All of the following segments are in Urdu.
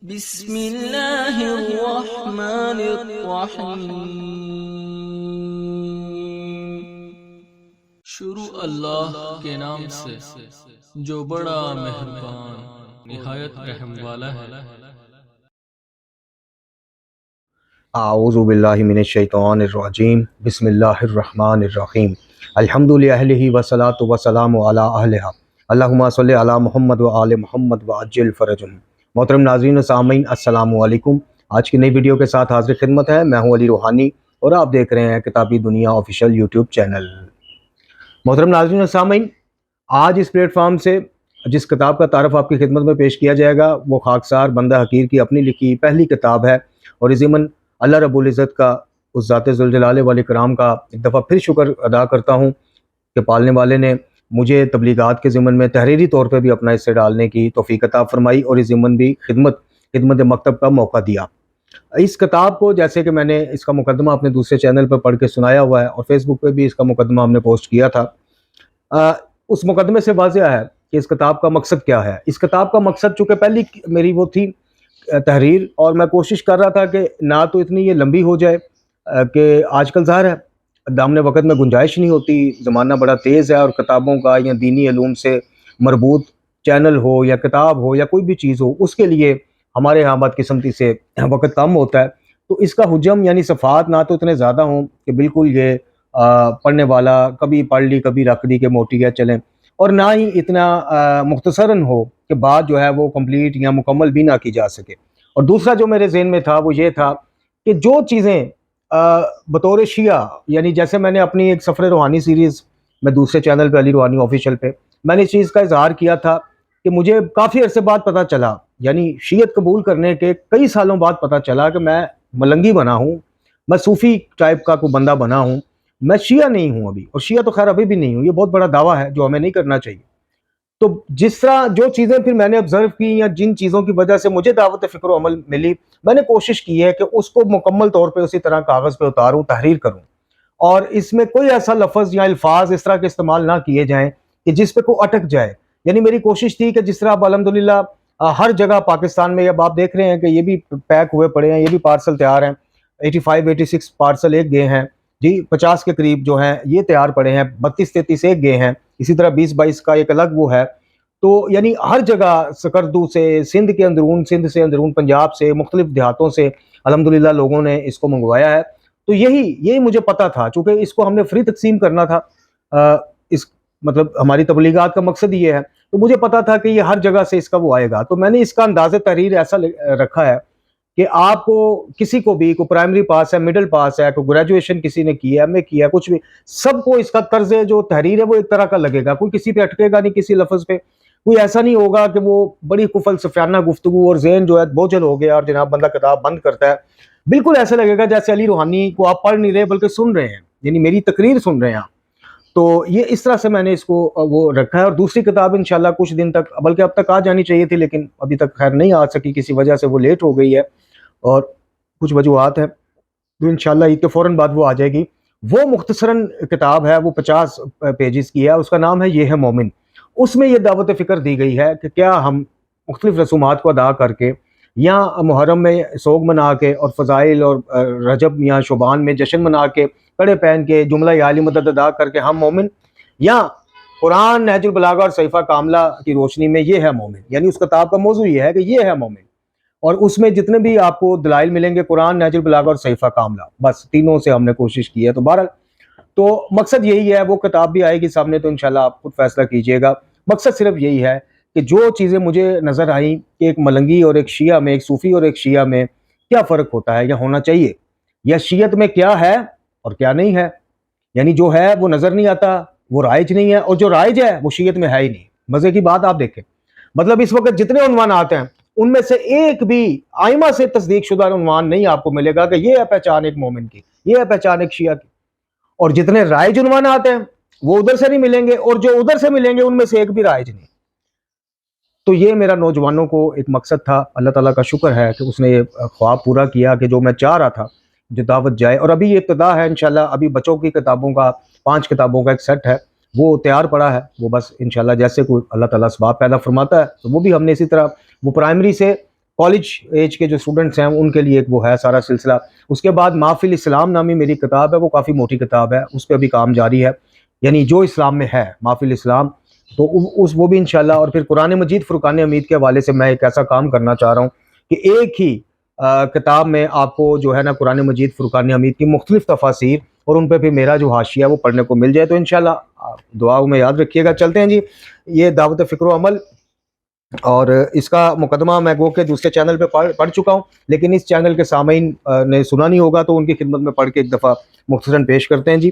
بسم اللہ الرحمن الرحیم۔ شروع اللہ کے نام سے جو بڑا مہربان نہایت رحم والا ہے۔ اعوذ باللہ من الشیطان الرجیم، بسم اللہ الرحمن الرحیم، الحمد للہ والصلاۃ والسلام علی اہلہا، اللہم صلی علی محمد و آل محمد وعجل فرجہم۔ محترم ناظرین و سامعین، السلام علیکم۔ آج کی نئی ویڈیو کے ساتھ حاضر خدمت ہے، میں ہوں علی روحانی اور آپ دیکھ رہے ہیں کتابی دنیا آفیشیل یوٹیوب چینل۔ محترم ناظرین و سامعین، آج اس پلیٹ فارم سے جس کتاب کا تعارف آپ کی خدمت میں پیش کیا جائے گا وہ خاکسار بندہ حقیر کی اپنی لکھی پہلی کتاب ہے، اور اس ضمن اللہ رب العزت کا، اس ذات ذوالجلال والاکرام کا ایک دفعہ پھر شکر ادا کرتا ہوں کہ پالنے والے نے مجھے تبلیغات کے ضمن میں تحریری طور پہ بھی اپنا حصہ ڈالنے کی توفیق عطا فرمائی، اور اس ضمن بھی خدمت مکتب کا موقع دیا۔ اس کتاب کو، جیسے کہ میں نے اس کا مقدمہ اپنے دوسرے چینل پر پڑھ کے سنایا ہوا ہے، اور فیس بک پہ بھی اس کا مقدمہ ہم نے پوسٹ کیا تھا، اس مقدمے سے واضح ہے کہ اس کتاب کا مقصد کیا ہے۔ اس کتاب کا مقصد، چونکہ پہلی میری وہ تھی تحریر، اور میں کوشش کر رہا تھا کہ نہ تو اتنی یہ لمبی ہو جائے کہ آج کل ظاہر ہے دامن وقت میں گنجائش نہیں ہوتی، زمانہ بڑا تیز ہے، اور کتابوں کا یا دینی علوم سے مربوط چینل ہو یا کتاب ہو یا کوئی بھی چیز ہو، اس کے لیے ہمارے یہاں بدقسمتی سے وقت کم ہوتا ہے، تو اس کا حجم یعنی صفحات نہ تو اتنے زیادہ ہوں کہ بالکل یہ پڑھنے والا کبھی پڑھ لی کبھی رکھ دی کہ موٹی ہے چلیں، اور نہ ہی اتنا مختصراً ہو کہ بات جو ہے وہ کمپلیٹ یا مکمل بھی نہ کی جا سکے۔ اور دوسرا جو میرے ذہن میں تھا وہ یہ تھا کہ جو چیزیں بطور شیعہ، یعنی جیسے میں نے اپنی ایک سفر روحانی سیریز میں دوسرے چینل پہ علی روحانی آفیشیل پہ میں نے اس چیز کا اظہار کیا تھا کہ مجھے کافی عرصے بعد پتہ چلا، یعنی شیعت قبول کرنے کے کئی سالوں بعد پتہ چلا کہ میں ملنگی بنا ہوں، میں صوفی ٹائپ کا کوئی بندہ بنا ہوں، میں شیعہ نہیں ہوں ابھی، اور شیعہ تو خیر ابھی بھی نہیں ہوں۔ یہ بہت بڑا دعویٰ ہے جو ہمیں نہیں کرنا چاہیے۔ تو جس طرح جو چیزیں پھر میں نے آبزرو کی یا جن چیزوں کی وجہ سے مجھے دعوت فکر و عمل ملی، میں نے کوشش کی ہے کہ اس کو مکمل طور پہ اسی طرح کاغذ پہ اتاروں، تحریر کروں، اور اس میں کوئی ایسا لفظ یا الفاظ اس طرح کے استعمال نہ کیے جائیں کہ جس پہ کوئی اٹک جائے۔ یعنی میری کوشش تھی کہ جس طرح اب الحمدللہ ہر جگہ پاکستان میں اب آپ دیکھ رہے ہیں کہ یہ بھی پیک ہوئے پڑے ہیں، یہ بھی پارسل تیار ہیں، 86 پارسل ایک گئے ہیں جی، 50 کے قریب جو ہیں یہ تیار پڑے ہیں، 32-33 ایک گئے ہیں، اسی طرح 20-22 کا ایک الگ وہ ہے۔ تو یعنی ہر جگہ سکردو سے، سندھ کے اندرون، سندھ سے اندرون پنجاب سے، مختلف دیہاتوں سے الحمدللہ لوگوں نے اس کو منگوایا ہے۔ تو یہی مجھے پتا تھا، چونکہ اس کو ہم نے فری تقسیم کرنا تھا، اس مطلب ہماری تبلیغات کا مقصد یہ ہے، تو مجھے پتا تھا کہ یہ ہر جگہ سے اس کا وہ آئے گا۔ تو میں نے اس کا انداز تحریر ایسا رکھا ہے کہ آپ کو کسی کو بھی، کوئی پرائمری پاس ہے، مڈل پاس ہے، کوئی گریجویشن کسی نے کی ہے، ایم اے کیا ہے، کچھ بھی، سب کو اس کا طرز جو تحریر ہے وہ ایک طرح کا لگے گا، کوئی کسی پہ اٹکے گا نہیں، کسی لفظ پہ کوئی ایسا نہیں ہوگا کہ وہ بڑی فلسفیانہ گفتگو اور ذہن جو ہے بوجھل ہو گیا اور جناب بندہ کتاب بند کرتا ہے۔ بالکل ایسا لگے گا جیسے علی روحانی کو آپ پڑھ نہیں رہے بلکہ سن رہے ہیں، یعنی میری تقریر سن رہے ہیں آپ۔ تو یہ اس طرح سے میں نے اس کو وہ رکھا ہے، اور دوسری کتاب انشاءاللہ کچھ دن تک، بلکہ اب تک آ جانی چاہیے تھی لیکن ابھی تک خیر نہیں آ سکی، کسی وجہ سے وہ لیٹ ہو گئی ہے اور کچھ وجوہات ہیں، تو انشاءاللہ عید کے فوراً بعد وہ آ جائے گی۔ وہ مختصراً کتاب ہے، وہ 50 پیجز کی ہے، اس کا نام ہے یہ ہے مومن۔ اس میں یہ دعوت فکر دی گئی ہے کہ کیا ہم مختلف رسومات کو ادا کر کے، یا محرم میں سوگ منا کے، اور فضائل اور رجب یا شعبان میں جشن منا کے، کڑے پہن کے، جملہ عالی مدد ادا کر کے ہم مومن، یا قرآن، نہج البلاغہ اور صحیفہ کاملہ کی روشنی میں یہ ہے مومن۔ یعنی اس کتاب کا موضوع یہ ہے کہ یہ ہے مومن، اور اس میں جتنے بھی آپ کو دلائل ملیں گے قرآن، نہج البلاغہ اور صحیفہ کاملہ، بس تینوں سے ہم نے کوشش کی ہے۔ تو بہرحال تو مقصد یہی ہے، وہ کتاب بھی آئے گی سامنے تو انشاءاللہ آپ خود فیصلہ کیجئے گا۔ مقصد صرف یہی ہے کہ جو چیزیں مجھے نظر آئیں کہ ایک ملنگی اور ایک شیعہ میں، ایک صوفی اور ایک شیعہ میں کیا فرق ہوتا ہے یا ہونا چاہیے، یا شیعت میں کیا ہے اور کیا نہیں ہے، یعنی جو ہے وہ نظر نہیں آتا، وہ رائج نہیں ہے، اور جو رائج ہے وہ شیعت میں ہے ہی نہیں۔ مزے کی بات آپ دیکھیں، مطلب اس وقت جتنے عنوانات ہیں ان میں سے ایک بھی آئمہ سے تصدیق شدہ عنوان نہیں آپ کو ملے گا کہ یہ ہے پہچان ایک مومن کی، یہ ہے پہچان ایک شیعہ کی، اور جتنے رائج عنوانات ہیں وہ ادھر سے نہیں ملیں گے، اور جو ادھر سے ملیں گے ان میں سے ایک بھی رائج نہیں۔ تو یہ میرا نوجوانوں کو ایک مقصد تھا، اللہ تعالیٰ کا شکر ہے کہ اس نے یہ خواب پورا کیا کہ جو میں چاہ رہا تھا جو دعوت جائے، اور ابھی یہ ابتدا ہے انشاءاللہ۔ ابھی بچوں کی کتابوں کا 5 کتابوں کا ایک سیٹ ہے، وہ تیار پڑا ہے، وہ بس انشاءاللہ جیسے کوئی اللہ تعالیٰ ثواب پیدا فرماتا ہے تو وہ بھی ہم نے اسی طرح وہ پرائمری سے کالج ایج کے جو اسٹوڈنٹس ہیں ان کے لیے ایک وہ ہے سارا سلسلہ. اس کے بعد محفل اسلام نامی میری کتاب ہے، وہ کافی موٹی کتاب ہے، اس پہ بھی کام جاری ہے، یعنی جو اسلام میں ہے محفل اسلام، تو وہ بھی انشاءاللہ. اور پھر قرآن مجید فرقان حمید کے حوالے سے میں ایک ایسا کام کرنا چاہ رہا ہوں کہ ایک ہی کتاب میں آپ کو جو ہے نا قرآن مجید فرقان حمید کی مختلف تفاسیر اور ان پہ بھی میرا جو حاشیہ وہ پڑھنے کو مل جائے. تو انشاءاللہ دعاؤں میں یاد رکھیے گا. چلتے ہیں جی، یہ دعوت فکر و عمل، اور اس کا مقدمہ میں گو کہ دوسرے چینل پہ پڑھ چکا ہوں، لیکن اس چینل کے سامعین نے سنا نہیں ہوگا تو ان کی خدمت میں پڑھ کے ایک دفعہ مختصراً پیش کرتے ہیں جی.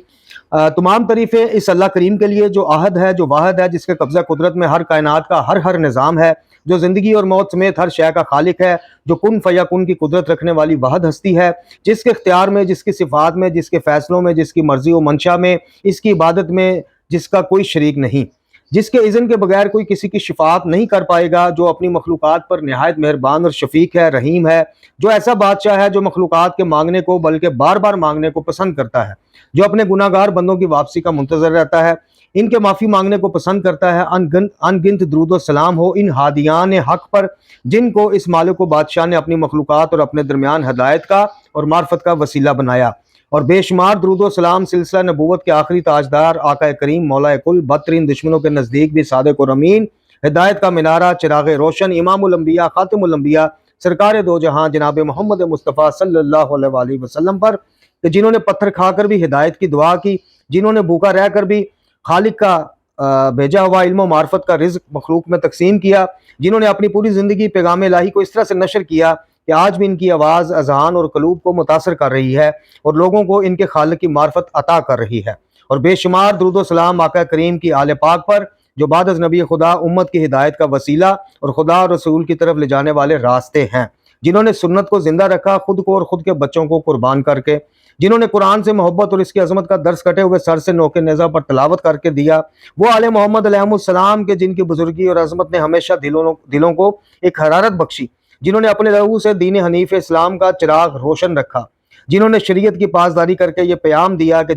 تمام تعریفیں اس اللہ کریم کے لیے جو احد ہے، جو واحد ہے، جس کے قبضہ قدرت میں ہر کائنات کا ہر نظام ہے، جو زندگی اور موت سمیت ہر شے کا خالق ہے، جو کن فیکن کی قدرت رکھنے والی واحد ہستی ہے، جس کے اختیار میں، جس کی صفات میں، جس کے فیصلوں میں، جس کی مرضی و منشا میں، اس کی عبادت میں جس کا کوئی شریک نہیں، جس کے اذن کے بغیر کوئی کسی کی شفاعت نہیں کر پائے گا، جو اپنی مخلوقات پر نہایت مہربان اور شفیق ہے، رحیم ہے، جو ایسا بادشاہ ہے جو مخلوقات کے مانگنے کو بلکہ بار بار مانگنے کو پسند کرتا ہے، جو اپنے گناہ گار بندوں کی واپسی کا منتظر رہتا ہے، ان کے معافی مانگنے کو پسند کرتا ہے. ان گنت درود و سلام ہو ان ہادیان حق پر، جن کو اس مالک و بادشاہ نے اپنی مخلوقات اور اپنے درمیان ہدایت کا اور معرفت کا وسیلہ بنایا. اور بے شمار درود و سلام سلسلہ نبوت کے آخری تاجدار آقا کریم مولا کل، بدترین دشمنوں کے نزدیک بھی صادق اور امین، ہدایت کا منارہ، چراغ روشن، امام الانبیاء، خاتم الانبیاء، سرکار دو جہاں جناب محمد مصطفیٰ صلی اللہ علیہ وسلم پر، کہ جنہوں نے پتھر کھا کر بھی ہدایت کی دعا کی، جنہوں نے بھوکا رہ کر بھی خالق کا بھیجا ہوا علم و معرفت کا رزق مخلوق میں تقسیم کیا، جنہوں نے اپنی پوری زندگی پیغام الہی کو اس طرح سے نشر کیا کہ آج بھی ان کی آواز اذہان اور قلوب کو متاثر کر رہی ہے اور لوگوں کو ان کے خالق کی معرفت عطا کر رہی ہے. اور بے شمار درود و سلام آقا کریم کی آل پاک پر، جو بعد از نبی خدا امت کی ہدایت کا وسیلہ اور خدا اور رسول کی طرف لے جانے والے راستے ہیں، جنہوں نے سنت کو زندہ رکھا خود کو اور خود کے بچوں کو قربان کر کے، جنہوں نے قرآن سے محبت اور اس کی عظمت کا درس کٹے ہوئے سر سے نوکے نیزہ پر تلاوت کر کے دیا، وہ آل محمد علیہ السلام کے جن کی بزرگی اور عظمت نے ہمیشہ دلوں کو ایک حرارت بخشی، جنہوں نے اپنے لہو سے دین حنیف اسلام کا چراغ روشن رکھا، جنہوں نے شریعت کی پاسداری کر کے یہ پیام دیا کہ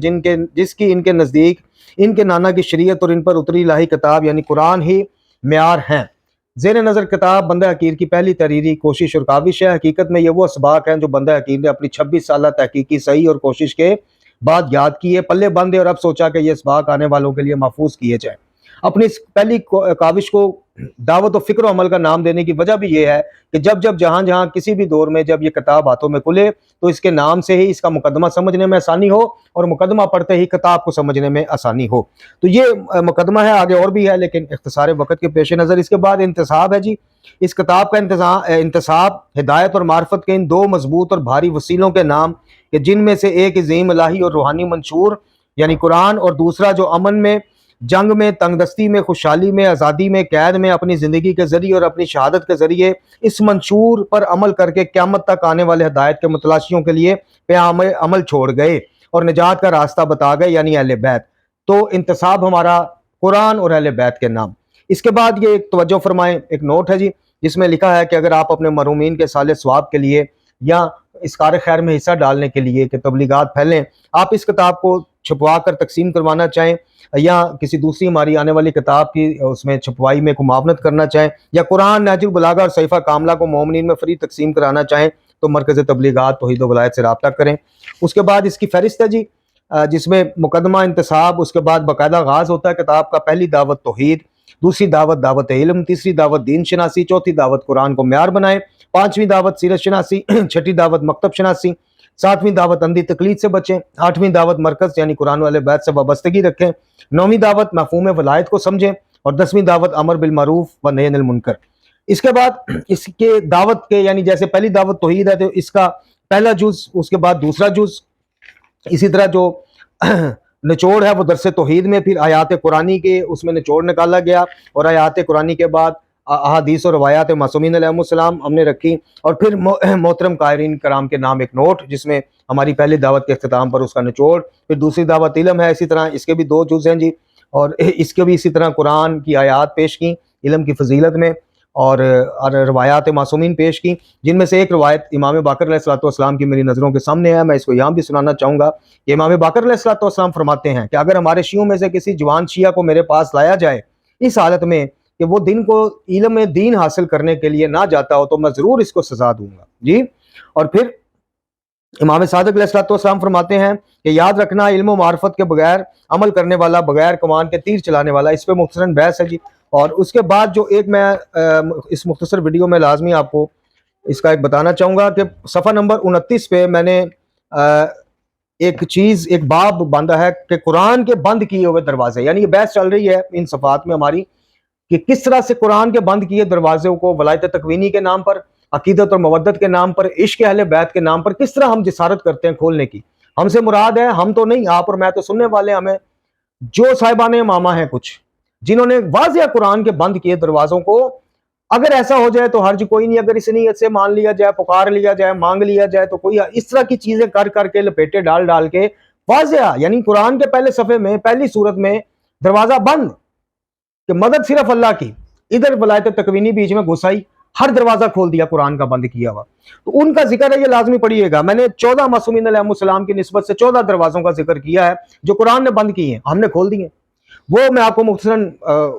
جس کی ان کے نزدیک ان کے نانا کی شریعت اور ان پر اتری الہی کتاب یعنی قرآن ہی معیار ہیں. زیر نظر کتاب بندہ حقیر کی پہلی تحریری کوشش اور کاوش ہے. حقیقت میں یہ وہ اسباق ہیں جو بندہ حقیر نے اپنی 26 سالہ تحقیقی صحیح اور کوشش کے بعد یاد کیے، پلے باندھے، اور اب سوچا کہ یہ اسباق آنے والوں کے لیے محفوظ کیے جائیں. اپنی اس پہلی کاوش کو دعوت و فکر و عمل کا نام دینے کی وجہ بھی یہ ہے کہ جب جہاں کسی بھی دور میں جب یہ کتاب ہاتھوں میں کھلے تو اس کے نام سے ہی اس کا مقدمہ سمجھنے میں آسانی ہو اور مقدمہ پڑھتے ہی کتاب کو سمجھنے میں آسانی ہو. تو یہ مقدمہ ہے، آگے اور بھی ہے لیکن اختصار وقت کے پیش نظر اس کے بعد انتصاب ہے جی. اس کتاب کا انتصاب ہدایت اور معرفت کے ان دو مضبوط اور بھاری وسیلوں کے نام، کہ جن میں سے ایک عظیم الہی اور روحانی منشور یعنی قرآن، اور دوسرا جو امن میں، جنگ میں، تنگ دستی میں، خوشحالی میں، آزادی میں، قید میں اپنی زندگی کے ذریعے اور اپنی شہادت کے ذریعے اس منشور پر عمل کر کے قیامت تک آنے والے ہدایت کے متلاشیوں کے لیے پیام عمل چھوڑ گئے اور نجات کا راستہ بتا گئے، یعنی اہل بیت. تو انتصاب ہمارا قرآن اور اہل بیت کے نام. اس کے بعد یہ ایک توجہ فرمائیں، ایک نوٹ ہے جی جس میں لکھا ہے کہ اگر آپ اپنے مرحومین کے صالح ثواب کے لیے یا اس کار خیر میں حصہ ڈالنے کے لیے کہ تبلیغات پھیلیں، آپ اس کتاب کو چھپوا کر تقسیم کروانا چاہیں یا کسی دوسری ہماری آنے والی کتاب کی اس میں چھپوائی میں کو معاونت کرنا چاہیں، یا قرآن نہج البلاغہ اور صحیفہ کاملہ کو مومنین میں فری تقسیم کرانا چاہیں، تو مرکز تبلیغات توحید و ولایت سے رابطہ کریں. اس کے بعد اس کی فہرست ہے جی جس میں مقدمہ انتصاب، اس کے بعد باقاعدہ آغاز ہوتا ہے کتاب کا. پہلی دعوت توحید، دوسری دعوت علم، تیسری دعوت دین شناسی، چوتھی دعوت قرآن کو معیار بنائیں، پانچویں دعوت سیرت شناسی، چھٹی دعوت مکتب شناسی، ساتویں دعوت اندھی تقلید سے بچیں، آٹھویں دعوت مرکز یعنی قرآن و اہل بیت سے وابستگی رکھیں، نویں دعوت مفہوم ولایت کو سمجھیں، اور 10ویں دعوت امر بالمعروف و نہی عن المنکر. اس کے بعد اس کے دعوت کے یعنی جیسے پہلی دعوت توحید ہے تو اس کا پہلا جز، اس کے بعد دوسرا جز، اسی طرح جو نچوڑ ہے وہ درس توحید میں، پھر آیات قرآنی کے اس میں نچوڑ نکالا گیا، اور آیات قرآنی کے بعد احادیث اور روایات معصومین علیہ السلام ہم نے رکھی، اور پھر محترم قائرین کرام کے نام ایک نوٹ جس میں ہماری پہلی دعوت کے اختتام پر اس کا نچوڑ. پھر دوسری دعوت علم ہے، اسی طرح اس کے بھی 2 جز ہیں جی، اور اس کے بھی اسی طرح قرآن کی آیات پیش کی علم کی فضیلت میں، اور روایات معصومین پیش کی، جن میں سے ایک روایت امام باقر علیہ السلام کی میری نظروں کے سامنے ہے. میں اس کو یہاں بھی سنانا چاہوں گا کہ امام باقر علیہ السلام فرماتے ہیں کہ اگر ہمارے شیعوں میں سے کسی جوان شیعہ کو میرے پاس لایا جائے اس حالت میں کہ وہ دن کو علم دین حاصل کرنے کے لیے نہ جاتا ہو تو میں ضرور اس کو سزا دوں گا جی۔ اور پھر امام صادق علیہ الصلوۃ والسلام فرماتے ہیں کہ یاد رکھنا علم و معرفت کے بغیر عمل کرنے والا بغیر کمان کے تیر چلانے والا، اس پہ مختصراً بحث ہے جی۔ اور اس کے بعد جو ایک میں اس مختصر ویڈیو میں لازمی آپ کو اس کا ایک بتانا چاہوں گا کہ صفحہ نمبر 29 پہ میں نے ایک باب باندھا ہے کہ قرآن کے بند کیے ہوئے دروازے، یعنی یہ بحث چل رہی ہے ان صفحات میں ہماری کہ کس طرح سے قرآن کے بند کیے دروازوں کو ولایت تکوینی کے نام پر، عقیدت اور مودت کے نام پر، عشق اہل بیت کے نام پر کس طرح ہم جسارت کرتے ہیں کھولنے کی۔ ہم سے مراد ہے، ہم تو نہیں، آپ اور میں تو سننے والے، ہمیں جو صاحبان امامہ ہیں کچھ جنہوں نے واضح قرآن کے بند کیے دروازوں کو، اگر ایسا ہو جائے تو حرج کوئی نہیں، اگر اس نیت سے مان لیا جائے، پکار لیا جائے، مانگ لیا جائے تو کوئی اس طرح کی چیزیں کر کے لپیٹے ڈال کے واضح، یعنی قرآن کے پہلے صفحے میں پہلی صورت میں دروازہ بند کہ مدد صرف اللہ کی، ادھر ولایت تکوینی بیچ میں گھسائی، ہر دروازہ کھول دیا قرآن کا بند کیا ہوا۔ تو ان کا ذکر ہے، یہ لازمی پڑھیے گا۔ میں نے 14 معصومین علیہ السلام کی نسبت سے 14 دروازوں کا ذکر کیا ہے جو قرآن نے بند کیے ہیں، ہم نے کھول دیے، وہ میں آپ کو مختصراً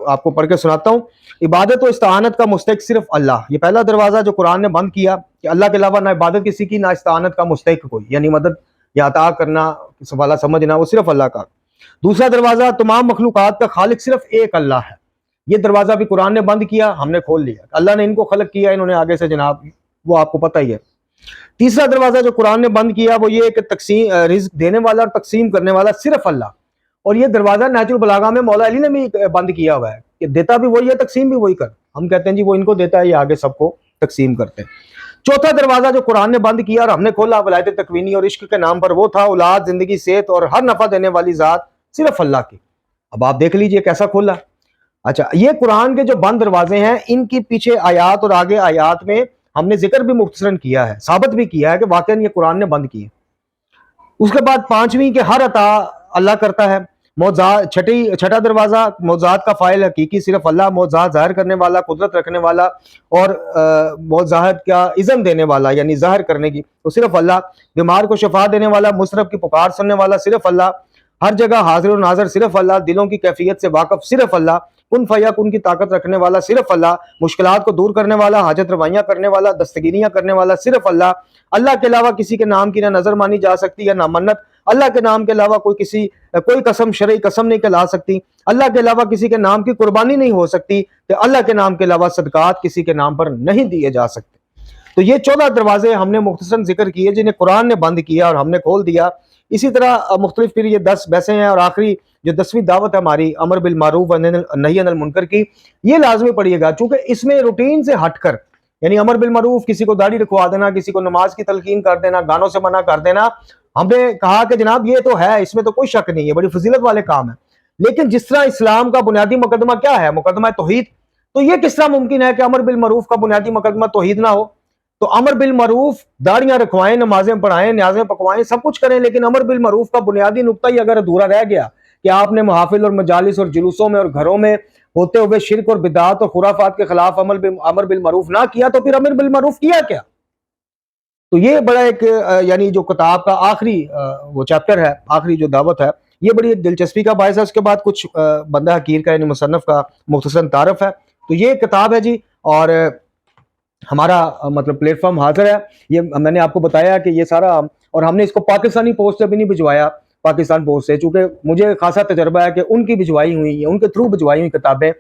آپ کو پڑھ کے سناتا ہوں۔ عبادت و استعانت کا مستحق صرف اللہ، یہ پہلا دروازہ جو قرآن نے بند کیا کہ اللہ کے علاوہ نہ عبادت کسی کی، نہ استعانت کا مستحق کوئی، یعنی مدد یا عطا کرنا والا سمجھنا، وہ صرف اللہ کا۔ دوسرا دروازہ تمام مخلوقات کا خالق صرف ایک اللہ ہے، یہ دروازہ بھی قرآن نے بند کیا، ہم نے کھول لیا، اللہ نے ان کو خلق کیا، انہوں نے آگے سے جناب وہ آپ کو پتہ ہی ہے۔ تیسرا دروازہ جو قرآن نے بند کیا وہ یہ کہ تقسیم رزق دینے والا اور تقسیم کرنے والا صرف اللہ، اور یہ دروازہ نہج البلاغہ میں مولا علی نے بھی بند کیا ہوا ہے کہ دیتا بھی وہی ہے، تقسیم بھی وہی کر، ہم کہتے ہیں جی وہ ان کو دیتا ہے، یہ آگے سب کو تقسیم کرتے ہیں۔ چوتھا دروازہ جو قرآن نے بند کیا اور ہم نے کھولا ولایت تکوینی اور عشق کے نام پر، وہ تھا اولاد، زندگی، صحت اور ہر نفع دینے والی ذات صرف اللہ کی۔ اب آپ دیکھ لیجئے کیسا کھولا۔ اچھا، یہ قرآن کے جو بند دروازے ہیں ان کی پیچھے آیات اور آگے آیات میں ہم نے ذکر بھی مختصراً کیا ہے، ثابت بھی کیا ہے کہ واقعاً یہ قرآن نے بند کیے۔ اس کے بعد پانچویں کہ ہر عطا اللہ کرتا ہے۔ چھٹا دروازہ معجزات کا فاعل حقیقی صرف اللہ، معجزات ظاہر کرنے والا، قدرت رکھنے والا اور معجزات کا اذن دینے والا یعنی ظاہر کرنے کی تو صرف اللہ، بیمار کو شفا دینے والا، مصرف کی پکار سننے والا صرف اللہ، ہر جگہ حاضر و ناظر صرف اللہ، دلوں کی کیفیت سے واقف صرف اللہ، کن فیکون کی طاقت رکھنے والا صرف اللہ، مشکلات کو دور کرنے والا، حاجت روائیاں کرنے والا، دستگیریاں کرنے والا صرف اللہ، اللہ کے علاوہ کسی کے نام کی نہ نظر مانی جا سکتی یا نہ منت، اللہ کے نام کے علاوہ کوئی قسم شرعی قسم نہیں کہلا سکتی، اللہ کے علاوہ کسی کے نام کی قربانی نہیں ہو سکتی، کہ اللہ کے نام کے علاوہ صدقات کسی کے نام پر نہیں دیے جا سکتے۔ تو یہ 14 دروازے ہم نے مختصراً ذکر کیے جنہیں قرآن نے بند کیا اور ہم نے کھول دیا۔ اسی طرح مختلف پھر یہ 10 بحثیں ہیں، اور آخری جو 10ویں دعوت ہے ہماری امر بالمعروف و نہی عن المنکر کی، یہ لازمی پڑھیے گا چونکہ اس میں روٹین سے ہٹ کر، یعنی امر بالمعروف، کسی کو داڑھی رکھوا دینا، کسی کو نماز کی تلقین کر دینا، گانوں سے منع کر دینا، ہم نے کہا کہ جناب یہ تو ہے، اس میں تو کوئی شک نہیں ہے، بڑی فضیلت والے کام ہیں، لیکن جس طرح اسلام کا بنیادی مقدمہ کیا ہے؟ مقدمہ توحید، تو یہ کس طرح ممکن ہے کہ امر بالمعروف کا بنیادی مقدمہ توحید نہ ہو؟ تو امر بالمعروف، داڑیاں رکھوائیں، نمازیں پڑھائیں، نیازیں پکوائیں، سب کچھ کریں، لیکن امر بالمعروف کا بنیادی نقطہ ہی اگر ادھورا رہ گیا کہ آپ نے محافل اور مجالس اور جلوسوں میں اور گھروں میں ہوتے ہوئے شرک اور بدعات اور خرافات کے خلاف امر بالمعروف نہ کیا، تو پھر امر بالمعروف کیا کیا؟ تو یہ بڑا ایک یعنی جو کتاب کا آخری وہ چیپٹر ہے، آخری جو دعوت ہے، یہ بڑی دلچسپی کا باعث ہے۔ اس کے بعد کچھ بندہ حقیر کا یعنی مصنف کا مختصراً تعارف ہے۔ تو یہ کتاب ہے جی، اور ہمارا مطلب پلیٹ فارم حاضر ہے۔ یہ میں نے آپ کو بتایا کہ یہ سارا، اور ہم نے اس کو پاکستانی پوسٹ سے بھی نہیں بھجوایا، پاکستان پوسٹ سے، چونکہ مجھے خاصا تجربہ ہے کہ ان کی بھجوائی ہوئی، ان کے تھرو بھجوائی ہوئی کتابیں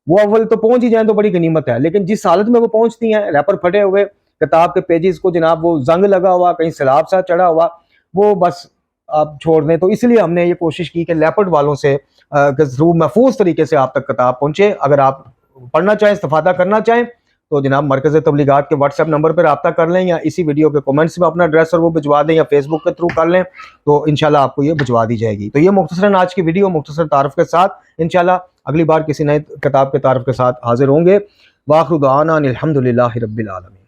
وہ اول تو پہنچ ہی جائیں تو بڑی غنیمت ہے، لیکن جس حالت میں وہ پہنچتی ہیں، ریپر پھٹے ہوئے، کتاب کے پیجز کو جناب وہ زنگ لگا ہوا، کہیں سیلاب سا چڑھا ہوا، وہ بس آپ چھوڑ دیں۔ تو اس لیے ہم نے یہ کوشش کی کہ لیپرڈ والوں سے ضرور محفوظ طریقے سے آپ تک کتاب پہنچے۔ اگر آپ پڑھنا چاہیں، استفادہ کرنا چاہیں تو جناب مرکز تبلیغات کے واٹس ایپ نمبر پر رابطہ کر لیں، یا اسی ویڈیو کے کومنٹس میں اپنا ایڈریس اور وہ بھجوا دیں، یا فیس بک کے تھرو کر لیں، تو انشاءاللہ آپ کو یہ بھجوا دی جائے گی۔ تو یہ مختصراً آج کی ویڈیو مختصر تعارف کے ساتھ، انشاءاللہ اگلی بار کسی نئے کتاب کے تعارف کے ساتھ حاضر ہوں گے۔ وآخر دعوانا ان الحمد للہ رب العالمین۔